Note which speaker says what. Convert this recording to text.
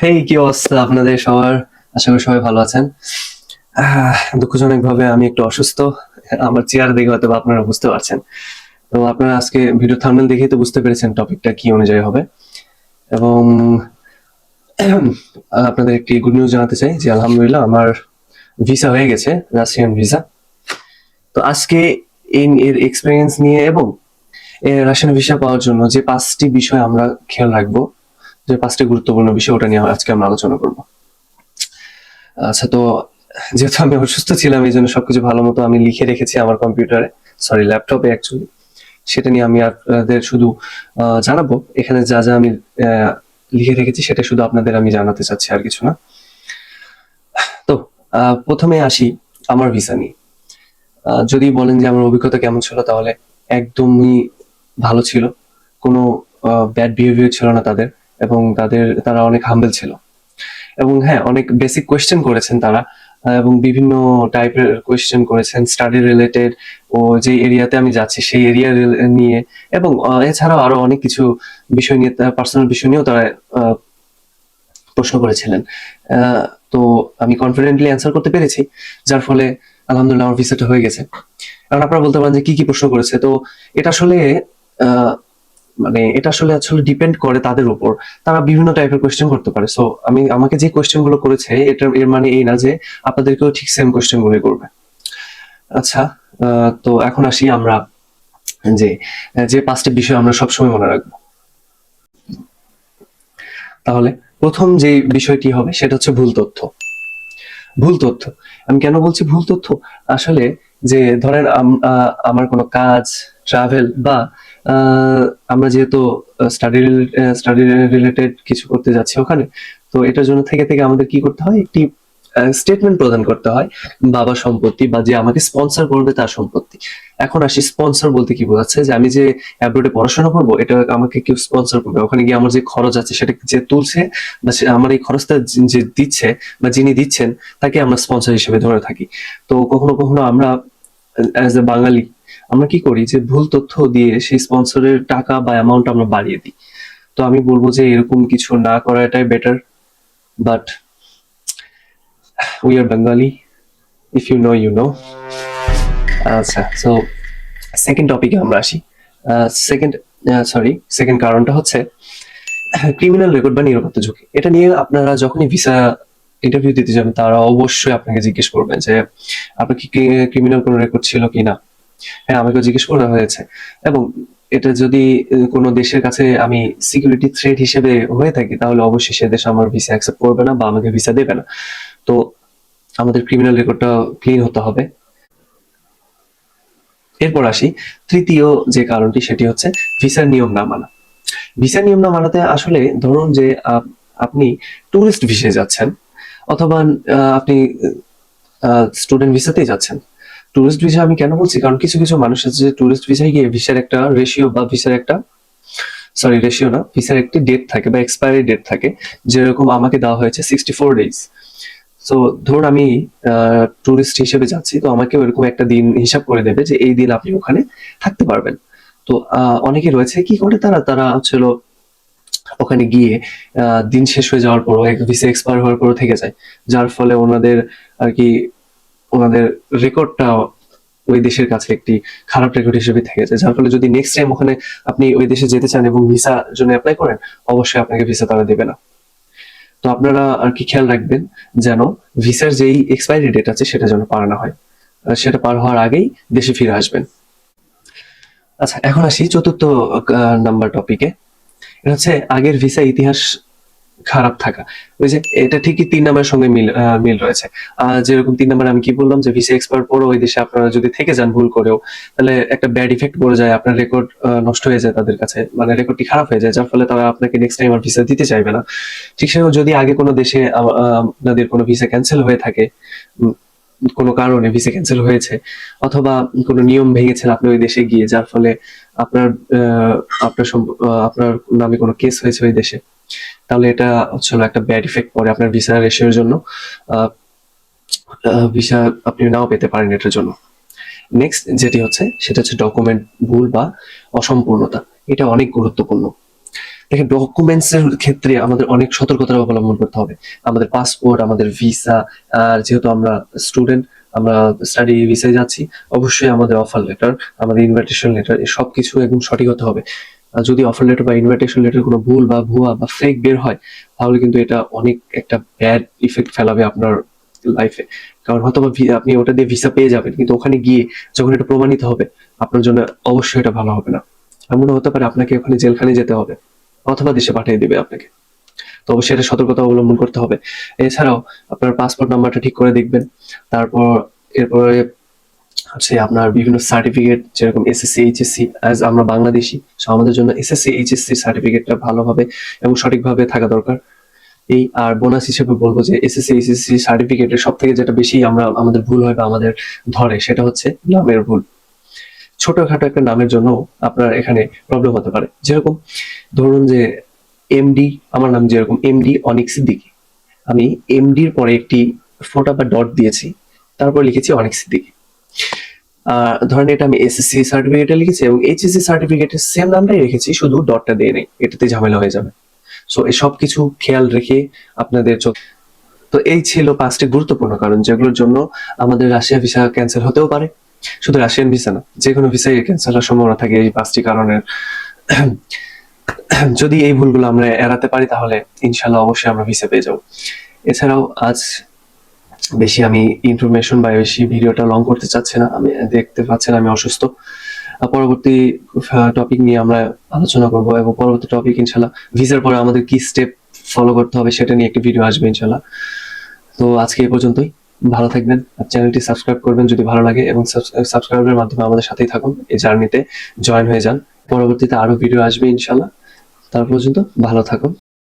Speaker 1: হেই, কি অবস্থা আপনাদের সবার? আশা করি সবাই ভালো আছেন। দুঃখজনক ভাবে আমি একটু অসুস্থ। আমার চেহারা দেখে হয়তো বা আপনারা বুঝতে পারছেন। তো আপনারা আজকে ভিডিও থাম্বনেল দেখেই তো বুঝতে পেরেছেন টপিকটা কি অনুযায়ী হবে। এবং আপনাদের একটি গুড নিউজ জানাতে চাই যে আলহামদুলিল্লাহ আমার ভিসা হয়ে গেছে, রাশিয়ান ভিসা। তো আজকে এর এক্সপিরিয়েন্স নিয়ে এবং রাশিয়ান ভিসা পাওয়ার জন্য যে 5টি বিষয় আমরা খেয়াল রাখবো, যে 5টি গুরুত্বপূর্ণ বিষয়, ওটা নিয়ে আজকে আমরা আলোচনা করবো। আচ্ছা, তো যেহেতু আমি অসুস্থ ছিলাম এই জন্য সবকিছু ভালো মতো আমি লিখে রেখেছি আমার কম্পিউটারে, সরি ল্যাপটপে অ্যাকচুয়ালি। সেটা নিয়ে আমি আপনাদের শুধু জানাবো। এখানে যা যা আমি লিখে রেখেছি সেটা শুধু আপনাদের আমি জানাতে চাচ্ছি, আর কিছু না। তো প্রথমে আসি আমার ভিসা নিয়ে। যদি বলেন যে আমার অভিজ্ঞতা কেমন ছিল, তাহলে একদমই ভালো ছিল। কোনো ব্যাড বিহেভিয়ার ছিল না তাদের, এবং তারা অনেক হাম্বল ছিল। এবং হ্যাঁ, অনেক বেসিক কোয়েশ্চেন করেছেন তারা, এবং বিভিন্ন টাইপের কোয়েশ্চেন করেছেন স্টাডি রিলেটেড, ও যে এরিয়াতে আমি যাচ্ছি সেই এরিয়া নিয়ে, এবং এছাড়াও আরো অনেক কিছু বিষয় নিয়ে, পার্সোনাল বিষয় নিয়েও তারা আহ, প্রশ্ন করেছিলেন। তো আমি কনফিডেন্টলি অ্যান্সার করতে পেরেছি, যার ফলে আলহামদুলিল্লাহ আমার ভিসাটা হয়ে গেছে। কারণ আপনারা বলতে পারেন যে কি কি প্রশ্ন করেছে, তো এটা আসলে আহ, এটা আসলে আসলে ডিপেন্ড করে তাদের উপর। তারা বিভিন্ন টাইপের কোয়েশ্চেন করতে পারে। সো আমাকে যে কোয়েশ্চেন গুলো করেছে, এর মানে এই না যে আপনাদেরকেও ঠিক সেম কোয়েশ্চেন গুলোই করবে। আচ্ছা, তো এখন আসি আমরা যে যে 5টি বিষয় আমরা সবসময় মনে রাখবো। তাহলে প্রথম যে বিষয়টি হবে সেটা হচ্ছে ভুল তথ্য। ভুল তথ্য, আমি কেন বলছি ভুল তথ্য? আসলে যে ধরেন আমার কোনো কাজ, ট্রাভেল বা আমরা যেহেতু স্টাডি রিলেটেড কিছু করতে যাচ্ছি ওখানে, তো এটার জন্য থেকে থেকে আমাদের কি করতে হয়, একটি স্টেটমেন্ট প্রদান করতে হয়। বাবার সম্পত্তি বা যে আমাকে স্পন্সর করবে তার সম্পত্তি। এখন আসি, স্পন্সর বলতে কি বোঝাচ্ছে? যে আমি যে অ্যাব্রোডে পড়াশোনা করবো, এটা আমাকে কেউ স্পন্সর করবে। ওখানে গিয়ে আমার যে খরচ আছে সেটা যে তুলছে, বা আমার এই খরচটা যে দিচ্ছে বা যিনি দিচ্ছেন, তাকে আমরা স্পন্সর হিসেবে ধরে থাকি। তো কখনো কখনো আমরা অ্যাজ এ বাঙালি আমরা কি করি, যে ভুল তথ্য দিয়ে সেই স্পন্সরের টাকা বা অ্যামাউন্ট আমরা বাড়িয়ে দিই। তো আমি বলবো যে এরকম কিছু না করাটাই better. But we are Bangali, if you know you know. আচ্ছা, সো সেকেন্ড টপিকে আমরা আসি। সেকেন্ড সেকেন্ড কারণটা হচ্ছে ক্রিমিনাল রেকর্ড বা নিরাপত্তা ঝুঁকি। এটা নিয়ে আপনারা যখনই ভিসা ইন্টারভিউ দিতে যাবেন, তারা অবশ্যই আপনাকে জিজ্ঞেস করবেন যে আপনার কি ক্রিমিনাল কোনো রেকর্ড ছিল কিনা। হ্যাঁ, আমাকে জিজ্ঞেস করা হয়েছে। এবং এটা যদি কোনো দেশের কাছে আমি সিকিউরিটি থ্রেট হিসেবে হয়ে থাকি, তাহলে অবশ্যই সে দেশ আমার ভিসা অ্যাকসেপ্ট করবে না বা আমাকে ভিসা দেবে না। তো আমাদের ক্রিমিনাল রেকর্ডটা ক্লিন হতে হবে। এরপর আসি তৃতীয় যে কারণটি, সেটি হচ্ছে ভিসার নিয়ম না মানা। ভিসা নিয়ম না মানাতে আসলে ধরুন যে আপনি টুরিস্ট ভিসায় যাচ্ছেন, অথবা আপনি স্টুডেন্ট ভিসাতেই যাচ্ছেন। টুরিস্ট ভিসা আমি কেন বলছি, কারণ কিছু কিছু মানুষ আছে যে টুরিস্ট ভিসায় গিয়ে ভিসার একটা রেশিও বা ভিসার একটা, সরি রেশিও না, ভিসার একটি ডেট থাকে বা এক্সপায়ারি ডেট থাকে। যেরকম আমাকে দেওয়া হয়েছে 64 days। সো ধরুন আমি টুরিস্ট হিসেবে যাচ্ছি, তো আমাকে ওইরকম একটা দিন হিসাব করে দেবে যে এই দিন আপনি ওখানে থাকতে পারবেন। তো অনেকে রয়েছে কি করে, তারা তারা হচ্ছিল ওখানে গিয়ে দিন শেষ হয়ে যাওয়ার পরও, ভিসা এক্সপায়ার হওয়ার পরও থেকে যায়। যার ফলে ওনাদের আর কি, ওনাদের রেকর্ডটা ওই দেশের কাছে একটি খারাপ রেকর্ড হিসেবে থেকে যায়। যার ফলে যদি নেক্সট টাইম ওখানে আপনি ওই দেশে যেতে চান এবং ভিসা জন্য অ্যাপ্লাই করেন, অবশ্যই আপনাকে ভিসা তারা দেবে না। তো আপনারা আর কি খেয়াল রাখবেন যেন ভিসার যেই এক্সপায়ারি ডেট আছে সেটা যেন পার না হয়। সেটা পার হওয়ার আগেই দেশে ফিরে আসবেন। আচ্ছা, এখন আসি চতুর্থ নাম্বার টপিকে। এটা হচ্ছে আগের ভিসা ইতিহাস খারাপ থাকা। ওই যে এটা ঠিকই 3 নাম্বারের সঙ্গে মিল রয়েছে। যেরকম 3 নাম্বার আমি কি বললাম, যে ভিসা এক্সপায়ার পরে ওই দেশে আপনারা যদি থেকে যান ভুল করেও, তাহলে একটা ব্যাড ইফেক্ট পড়ে যায়, আপনার রেকর্ড নষ্ট হয়ে যায় তাদের কাছে, মানে রেকর্ডটি খারাপ হয়ে যায়, যার ফলে তারা আপনাকে নেক্সট টাইম আর ভিসা দিতে চাইবে না। ঠিক সেরকম যদি আগে কোনো দেশে আপনাদের কোনো ভিসা ক্যান্সেল হয়ে থাকে, উম, কোনো কারণে ভিসা ক্যান্সেল হয়েছে, অথবা কোনো নিয়ম ভেঙেছেন আপনি ওই দেশে গিয়ে, যার ফলে আপনার আহ, আপনার নামে কোনো কেস হয়েছে ওই দেশে, তাহলে এটা হচ্ছে একটা ব্যাড ইফেক্ট পড়ে আপনার ভিসা রেশিওর জন্য। ভিসা আপনি নাও পেতে পারেন এটার জন্য। নেক্সট যেটি হচ্ছে সেটা হচ্ছে ডকুমেন্ট ভুল বা অসম্পূর্ণতা। এটা অনেক গুরুত্বপূর্ণ। দেখেন, ডকুমেন্টস এর ক্ষেত্রে আমাদের অনেক সতর্কতা অবলম্বন করতে হবে। আমাদের পাসপোর্ট, আমাদের ভিসা, আর যেহেতু আমরা স্টুডেন্ট, আমরা স্টাডি ভিসায় যাচ্ছি, অবশ্যই আমাদের অফার লেটার, আমাদের ইনভাইটেশন লেটার, সবকিছু একদম সঠিক হতে হবে। আর যদি অফার লেটার বা ইনভাইটেশন লেটার কোনো ভুল বা ভুয়া বা ফেক বের হয়, তাহলে কিন্তু এটা অনেক একটা ব্যাড ইফেক্ট ফেলাবে আপনার লাইফে। কারণ হয়তো বা আপনি ওটা দিয়ে ভিসা পেয়ে যাবেন, কিন্তু ওখানে গিয়ে যখন এটা প্রমাণিত হবে, আপনার জন্য অবশ্যই এটা ভালো হবে না। এমনও হতে পারে আপনাকে ওখানে জেলখানে যেতে হবে, অথবা দেশে পাঠিয়ে দিবে আপনাকে। তো অবশ্যই এটা সতর্কতা অবলম্বন করতে হবে। এছাড়াও আপনার পাসপোর্ট নাম্বারটা ঠিক করে দেখবেন। তারপর এরপরে হচ্ছে আপনার বিভিন্ন সার্টিফিকেট, যেরকম এসএসসি, এইচএসসি, অ্যাজ আমরা বাংলাদেশি, সো আমাদের জন্য এসএসসি, এইচএসসি সার্টিফিকেটটা ভালোভাবে এবং সঠিকভাবে থাকা দরকার। এই আর বোনাস হিসেবে বলবো যে এসএসসি, এইচএসসি সার্টিফিকেটের সব থেকে যেটা বেশি আমাদের ভুল হয় বা আমাদের ধরে, সেটা হচ্ছে নামের ভুল। ছোটখাটো একটা নামের জন্য আপনার এখানে প্রবলেম হতে পারে। যেরকম ধরুন যে এমডি, আমার নাম যেরকম এমডি অনিক সিদ্দিকী, আমি এমডির পরে একটি ফোঁটা বা ডট দিয়েছি, তারপর লিখেছি অনিক সিদ্দিকী। ধরেন এটা আমি এসএসসি সার্টিফিকেটে লিখেছি এবং এইচএসসি সার্টিফিকেটের সেম নামটাই রেখেছি, শুধু ডটটা দিয়ে নেই, এটাতে ঝামেলা হয়ে যাবে। সো এসব কিছু খেয়াল রেখে আপনাদের তো এই ছিল 5টি গুরুত্বপূর্ণ কারণ, যেগুলোর জন্য আমাদের রাশিয়া ভিসা ক্যান্সেল হতেও পারে। শুধু রাশিয়ান ভিসা না, যে কোনো ভিসাই ক্যান্সেল হওয়ার সম্ভাবনা থাকে এই 5টি কারণের। যদি এই ভুলগুলো আমরা এড়াতে পারি, তাহলে ইনশাল্লাহ অবশ্যই আমরা ভিসা পেয়ে যাবো। এছাড়াও আজ বেশি আমি ইনফরমেশন বা বেশি ভিডিওটা লং করতে চাচ্ছি না, আমি দেখতে পাচ্ছেন আমি অসুস্থ। পরবর্তী টপিক নিয়ে আমরা আলোচনা করব, এবং পরবর্তী টপিক ইনশাল্লাহ ভিসার পরে আমাদের কি স্টেপ ফলো করতে হবে সেটা নিয়ে একটি ভিডিও আসবে ইনশাল্লাহ। তো আজকে এই পর্যন্তই। ভালো থাকবেন, চ্যানেলটি সাবস্ক্রাইব করবেন যদি ভালো লাগে, এবং সাবস্ক্রাইবের মাধ্যমে আমাদের সাথেই থাকুন, এই জার্নিতে জয়েন হয়ে যান। পরবর্তীতে আরো ভিডিও আসবে ইনশাল্লাহ। তার পর্যন্ত ভালো থাকুন।